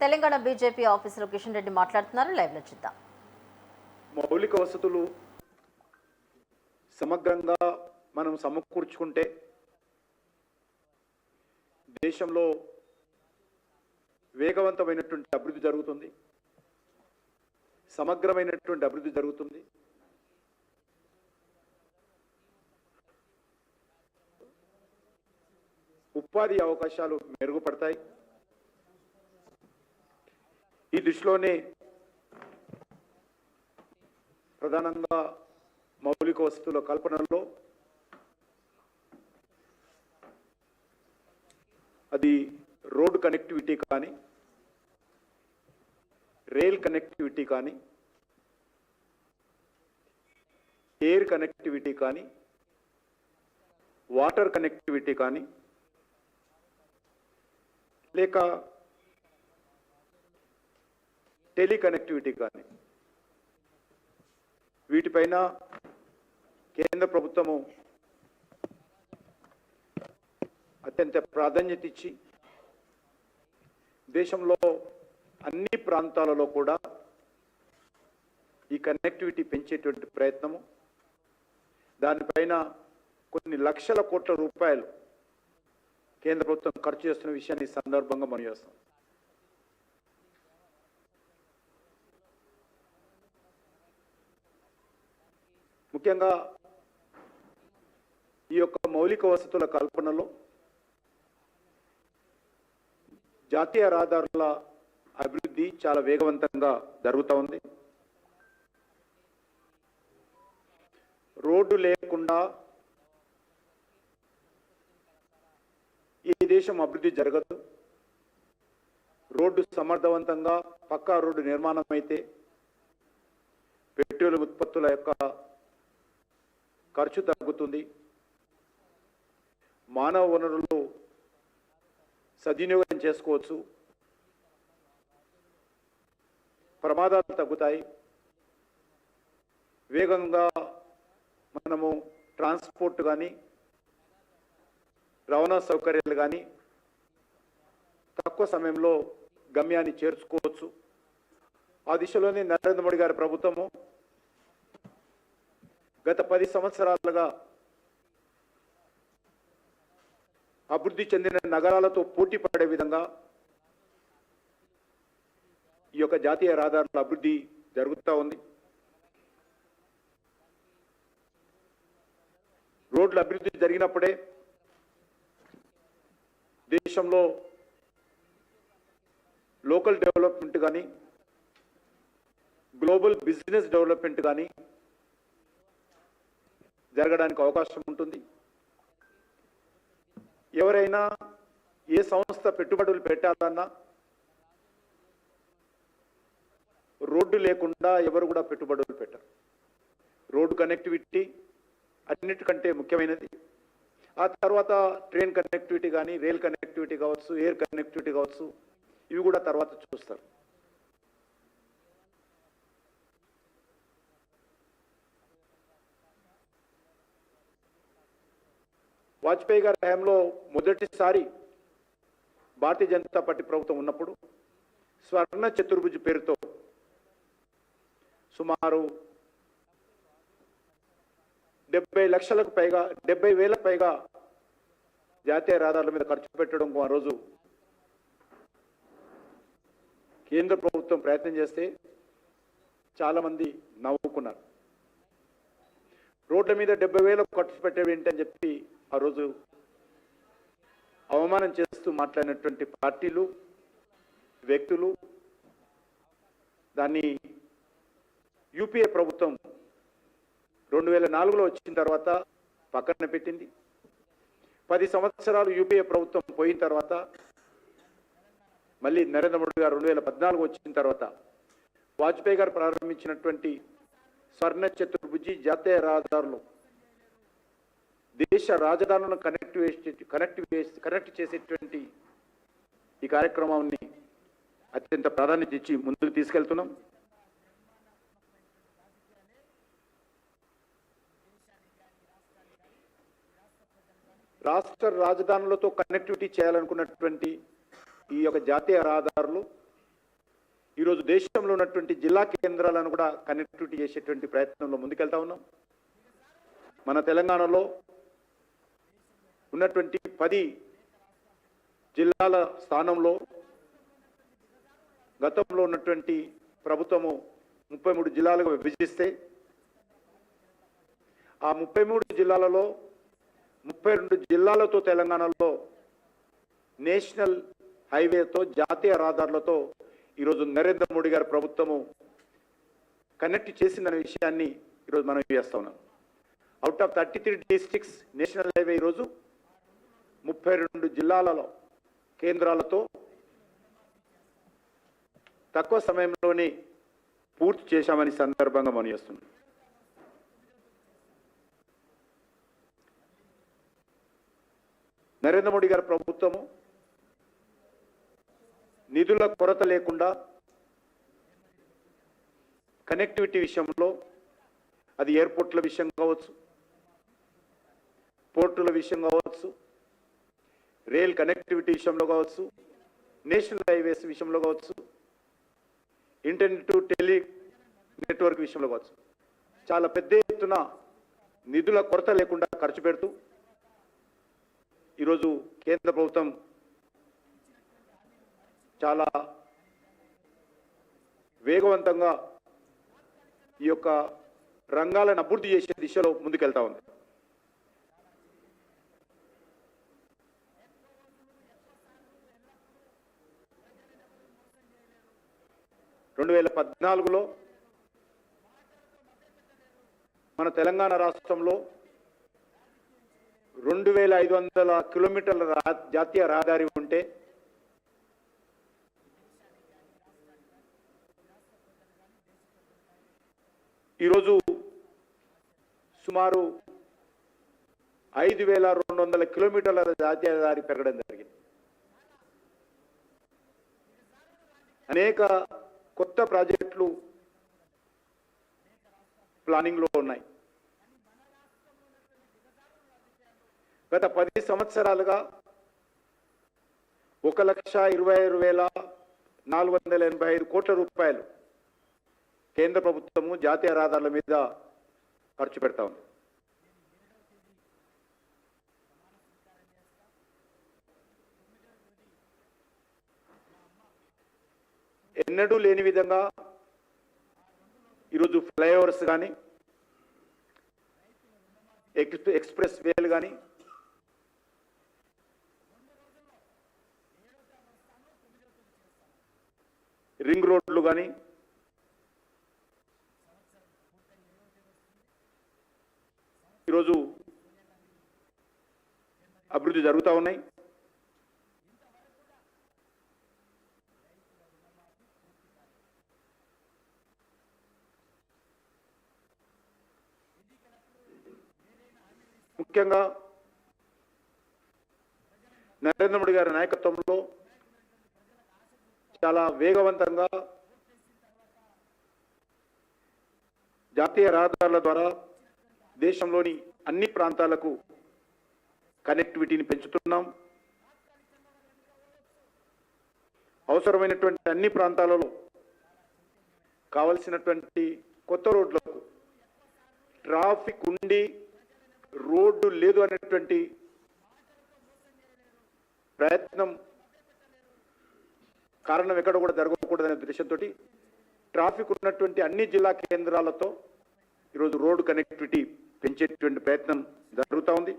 Telangana BJP ఆఫీసులో కిషన్ రెడ్డి మాట్లాడుతున్నారు. Live లో చూద్దాం. మౌలిక వసతులు సమగ్రంగా మనం సమకూర్చుకుంటే దేశంలో వేగవంతమైనటువంటి అభివృద్ధి జరుగుతుంది, సమగ్రమైనటువంటి అభివృద్ధి జరుగుతుంది. ఉపాధి అవకాశాలు మెరుగుపడతాయి. ఈ దృష్టిలోనే ప్రధానంగా మౌలిక వసతుల కల్పనలో అది రోడ్ కనెక్టివిటీ కానీ, రైల్ కనెక్టివిటీ కానీ, ఎయిర్ కనెక్టివిటీ కానీ, వాటర్ కనెక్టివిటీ కానీ, లేక టెలికనెక్టివిటీ కానీ, వీటిపైన కేంద్ర ప్రభుత్వము అత్యంత ప్రాధాన్యత ఇచ్చి దేశంలో అన్ని ప్రాంతాలలో కూడా ఈ కనెక్టివిటీ పెంచేటువంటి ప్రయత్నము, దానిపైన కొన్ని లక్షల కోట్ల రూపాయలు కేంద్ర ప్రభుత్వం ఖర్చు చేస్తున్న విషయాన్ని ఈ సందర్భంగా మనం చేస్తాం. ముఖ్యంగా ఈ యొక్క మౌలిక వసతుల కల్పనలో జాతీయ రహదారుల అభివృద్ధి చాలా వేగవంతంగా జరుగుతూ ఉంది. రోడ్డు లేకుండా ఈ దేశం అభివృద్ధి జరగదు. రోడ్డు సమర్థవంతంగా పక్కా రోడ్డు నిర్మాణం అయితే పెట్రోల్ ఉత్పత్తుల యొక్క ఖర్చు తగ్గుతుంది, మానవ వనరులు సద్వినియోగం చేసుకోవచ్చు, ప్రమాదాలు తగ్గుతాయి, వేగంగా మనము ట్రాన్స్పోర్ట్ కానీ రవాణా సౌకర్యాలు కానీ తక్కువ సమయంలో గమ్యాన్ని చేర్చుకోవచ్చు. ఆ దిశలోనే నరేంద్ర మోడీ గారి ప్రభుత్వము గత 10 సంవత్సరాలుగా అభివృద్ధి చెందిన నగరాలతో పోటీ పడే విధంగా ఈ యొక్క జాతీయ రహదారుల అభివృద్ధి జరుగుతూ ఉంది. రోడ్ల అభివృద్ధి జరిగినప్పుడే దేశంలో లోకల్ డెవలప్మెంట్ కానీ, గ్లోబల్ బిజినెస్ డెవలప్మెంట్ కానీ జరగడానికి అవకాశం ఉంటుంది. ఎవరైనా ఏ సంస్థ పెట్టుబడులు పెట్టాలన్నా రోడ్డు లేకుండా ఎవరు కూడా పెట్టుబడులు పెట్టరు. రోడ్డు కనెక్టివిటీ అన్నిటికంటే ముఖ్యమైనది. ఆ తర్వాత ట్రైన్ కనెక్టివిటీ కానీ, రైల్ కనెక్టివిటీ కావచ్చు, ఎయిర్ కనెక్టివిటీ కావచ్చు, ఇవి కూడా తర్వాత చూస్తారు. వాజ్పేయి గారి హయాంలో మొదటిసారి భారతీయ జనతా పార్టీ ప్రభుత్వం ఉన్నప్పుడు స్వర్ణ చతుర్భుజ్ పేరుతో సుమారు 70,000లకు పైగా జాతీయ రహదారుల మీద ఖర్చు పెట్టడం ఆ రోజు కేంద్ర ప్రభుత్వం ప్రయత్నం చేస్తే చాలామంది నవ్వుకున్నారు. రోడ్ల మీద 70,000 ఖర్చు పెట్టేవి ఏంటని చెప్పి ఆ రోజు అవమానం చేస్తూ మాట్లాడినటువంటి పార్టీలు, వ్యక్తులు దాన్ని యూపీఏ ప్రభుత్వం 2004లో వచ్చిన తర్వాత పక్కన పెట్టింది. 10 సంవత్సరాలు యూపీఏ ప్రభుత్వం పోయిన తర్వాత మళ్ళీ నరేంద్ర మోడీ గారు 2014 వచ్చిన తర్వాత వాజ్పేయి గారు ప్రారంభించినటువంటి స్వర్ణ చతుర్భుజి జాతీయ రహదారులు దేశ రాజధానులను కనెక్ట్ చేసేటువంటి ఈ కార్యక్రమాన్ని అత్యంత ప్రాధాన్యత ఇచ్చి ముందుకు తీసుకెళ్తున్నాం. రాష్ట్ర రాజధానులతో కనెక్టివిటీ చేయాలనుకున్నటువంటి ఈ యొక్క జాతీయ రహదారులు ఈరోజు దేశంలో ఉన్నటువంటి జిల్లా కేంద్రాలను కూడా కనెక్టివిటీ చేసేటువంటి ప్రయత్నంలో ముందుకెళ్తా ఉన్నాం. మన తెలంగాణలో ఉన్నటువంటి 10 జిల్లాల స్థానంలో గతంలో ఉన్నటువంటి ప్రభుత్వము 33 జిల్లాలుగా విభజిస్తే ఆ 33 జిల్లాలలో 32 జిల్లాలతో తెలంగాణలో నేషనల్ హైవేతో జాతీయ రహదారులతో ఈరోజు నరేంద్ర మోడీ గారి ప్రభుత్వము కనెక్ట్ చేసిందనే విషయాన్ని ఈరోజు మనం చేస్తా ఉన్నాం. Out of 33 districts national highway ఈరోజు 32 జిల్లాలలో కేంద్రాలతో తక్కువ సమయంలోనే పూర్తి చేశామని సందర్భంగా మనం చేస్తున్నాం. నరేంద్ర మోడీ గారి ప్రభుత్వము నిధుల కొరత లేకుండా కనెక్టివిటీ విషయంలో అది ఎయిర్పోర్ట్ల విషయం కావచ్చు, పోర్టుల విషయం కావచ్చు, రైల్ కనెక్టివిటీ విషయంలో కావచ్చు, నేషనల్ హైవేస్ విషయంలో కావచ్చు, ఇంటర్నెట్ టెలి నెట్వర్క్ విషయంలో కావచ్చు, చాలా పెద్ద ఎత్తున నిధుల కొరత లేకుండా ఖర్చు పెడుతూ ఈరోజు కేంద్ర ప్రభుత్వం చాలా వేగవంతంగా ఈ యొక్క రంగాలను అభివృద్ధి చేసే దిశలో ముందుకెళ్తా ఉంది. 2014లో మన తెలంగాణ రాష్ట్రంలో 2500 కిలోమీటర్ల జాతీయ రహదారి ఉంటే ఈరోజు సుమారు 5200 కిలోమీటర్ల జాతీయ రహదారి పెరగడం జరిగింది. అనేక కొత్త ప్రాజెక్టులు ప్లానింగ్లో ఉన్నాయి. గత 10 సంవత్సరాలుగా 1,26,485 కోట్ల రూపాయలు కేంద్ర ప్రభుత్వము జాతీయ రహదారుల మీద ఖర్చు పెడతా ఉంది. ఎన్నడూ లేని విధంగా ఈరోజు ఫ్లైఓవర్స్ కానీ ఎక్స్ప్రెస్ వేలు కానీ రింగ్ రోడ్లు కానీ ఈరోజు అభివృద్ధి జరుగుతూ ఉన్నాయి. ముఖ్యంగా నరేంద్ర మోడీ గారి నాయకత్వంలో చాలా వేగవంతంగా జాతీయ రహదారుల ద్వారా దేశంలోని అన్ని ప్రాంతాలకు కనెక్టివిటీని పెంచుతున్నాం. అవసరమైనటువంటి అన్ని ప్రాంతాలలో కావలసినటువంటి కొత్త రోడ్లకు ట్రాఫిక్ ఉండి రోడ్డు లేదు అనేటువంటి ప్రయత్నం కారణం ఎక్కడ కూడా జరగకూడదనే ఉద్దేశంతో ట్రాఫిక్ ఉన్నటువంటి అన్ని జిల్లా కేంద్రాలతో ఈరోజు రోడ్డు కనెక్టివిటీ పెంచేటువంటి ప్రయత్నం జరుగుతూ ఉంది.